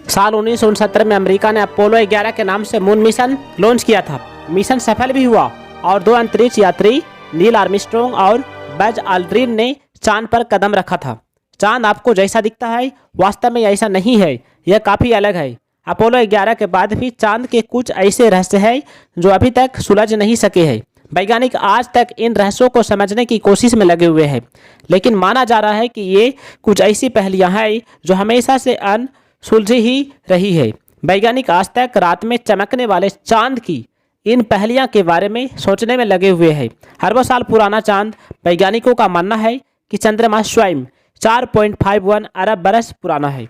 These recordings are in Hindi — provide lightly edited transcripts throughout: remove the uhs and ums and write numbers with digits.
साल 1969 में अमेरिका ने अपोलो 11 के नाम से मून मिशन लॉन्च किया था। मिशन सफल भी हुआ और 2 अंतरिक्ष यात्री नील आर्मस्ट्रॉन्ग और बज ऑल्ड्रिन ने चांद पर कदम रखा था। चांद आपको जैसा दिखता है वास्तव में ऐसा नहीं है, यह काफ़ी अलग है। अपोलो 11 के बाद भी चांद के कुछ ऐसे रहस्य हैं जो अभी तक सुलझ नहीं सके हैं। वैज्ञानिक आज तक इन रहस्यों को समझने की कोशिश में लगे हुए हैं, लेकिन माना जा रहा है कि ये कुछ ऐसी पहेलियां हैं जो हमेशा से अनसुलझी ही रही है। वैज्ञानिक आज तक रात में चमकने वाले चांद की इन पहेलियां के बारे में सोचने में लगे हुए हैं। अरबों साल पुराना चांद, वैज्ञानिकों का मानना है कि चंद्रमा स्वयं 4.51 अरब बरस पुराना है।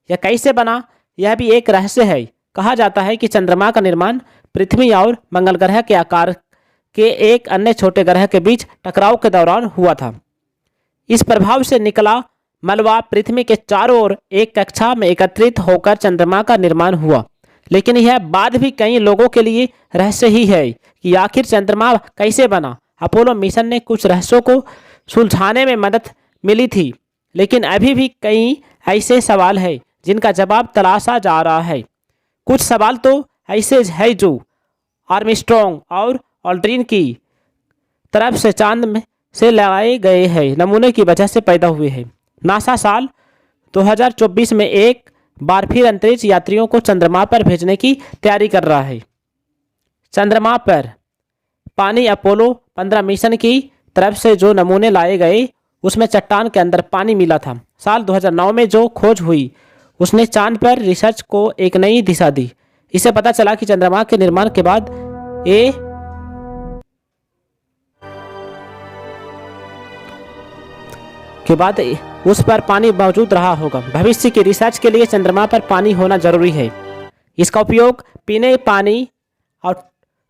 यह कैसे बना, यह भी एक रहस्य है। कहा जाता है कि चंद्रमा का निर्माण पृथ्वी और मंगल ग्रह के आकार के एक अन्य छोटे ग्रह के बीच टकराव के दौरान हुआ था। इस प्रभाव से निकला मलबा पृथ्वी के चारों ओर एक कक्षा में एकत्रित होकर चंद्रमा का निर्माण हुआ। लेकिन यह बात भी कई लोगों के लिए रहस्य ही है कि आखिर चंद्रमा कैसे बना। अपोलो मिशन ने कुछ रहस्यों को सुलझाने में मदद मिली थी, लेकिन अभी भी कई ऐसे सवाल हैं जिनका जवाब तलाशा जा रहा है। कुछ सवाल तो ऐसे है जो आर्मस्ट्रॉन्ग और ऑल्ड्रिन की तरफ से चांद में से लगाए गए हैं नमूने की वजह से पैदा हुए हैं। नासा साल 2024 में एक बार फिर अंतरिक्ष यात्रियों को चंद्रमा पर भेजने की तैयारी कर रहा है। चंद्रमा पर पानी, अपोलो 15 मिशन की तरफ से जो नमूने लाए गए उसमें चट्टान के अंदर पानी मिला था। साल 2009 में जो खोज हुई उसने चांद पर रिसर्च को एक नई दिशा दी। इससे पता चला कि चंद्रमा के निर्माण के बाद उस पर पानी मौजूद रहा होगा। भविष्य की रिसर्च के लिए चंद्रमा पर पानी होना जरूरी है। इसका उपयोग पीने पानी और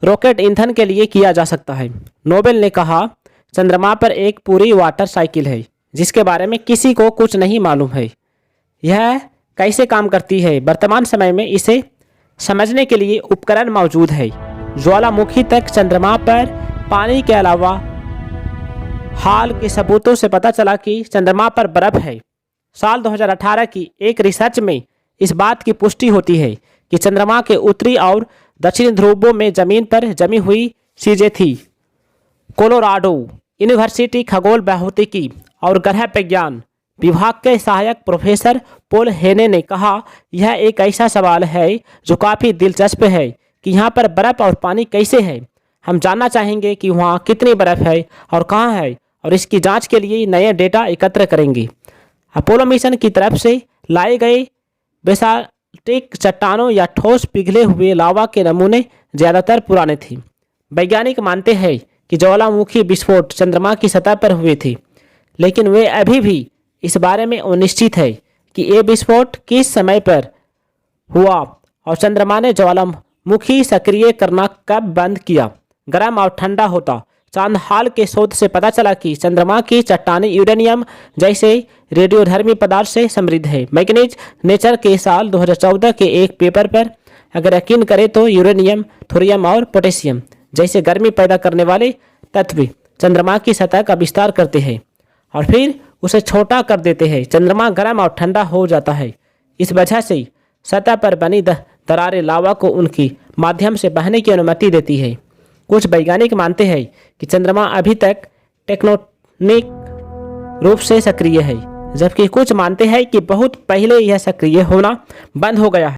रॉकेट ईंधन के लिए किया जा सकता है। नोबेल ने कहा, चंद्रमा पर एक पूरी वाटर साइकिल है जिसके बारे में किसी को कुछ नहीं मालूम है। यह कैसे काम करती है? वर्तमान समय में इसे समझने के लिए उपकरण मौजूद है। ज्वालामुखी तक चंद्रमा पर पानी के अलावा हाल के सबूतों से पता चला कि चंद्रमा पर बर्फ है। साल 2018 की एक रिसर्च में इस बात की पुष्टि होती है कि चंद्रमा के उत्तरी और दक्षिणी ध्रुवों में जमीन पर जमी हुई चीजें थी। कोलोराडो यूनिवर्सिटी खगोल भौतिकी और ग्रह विज्ञान विभाग के सहायक प्रोफेसर पॉल हेने ने कहा, यह एक ऐसा सवाल है जो काफ़ी दिलचस्प है कि यहाँ पर बर्फ और पानी कैसे है। हम जानना चाहेंगे कि वहाँ कितनी बर्फ है और कहाँ है, और इसकी जांच के लिए नए डेटा एकत्र करेंगे। अपोलो मिशन की तरफ से लाए गए बेसाल्टिक चट्टानों या ठोस पिघले हुए लावा के नमूने ज़्यादातर पुराने थे। वैज्ञानिक मानते हैं कि ज्वालामुखी विस्फोट चंद्रमा की सतह पर हुए थे, लेकिन वे अभी भी इस बारे में अनिश्चित है कि ये विस्फोट किस समय पर हुआ और चंद्रमा ने ज्वालामुखी सक्रिय करना कब बंद किया। गर्म और ठंडा होता चांद हाल के शोध से पता चला कि चंद्रमा की चट्टानें यूरेनियम जैसे रेडियोधर्मी पदार्थ से समृद्ध है। मैग्नीज नेचर के साल 2014 के एक पेपर पर अगर यकीन करें तो यूरेनियम, थोरियम और पोटेशियम जैसे गर्मी पैदा करने वाले तत्व चंद्रमा की सतह का विस्तार करते हैं और फिर उसे छोटा कर देते हैं। चंद्रमा गर्म और ठंडा हो जाता है। इस वजह से सतह पर बनी दरारें लावा को उनकी माध्यम से बहने की अनुमति देती है। कुछ वैज्ञानिक मानते हैं कि चंद्रमा अभी तक टेक्टोनिक रूप से सक्रिय है, जबकि कुछ मानते हैं कि बहुत पहले यह सक्रिय होना बंद हो गया है।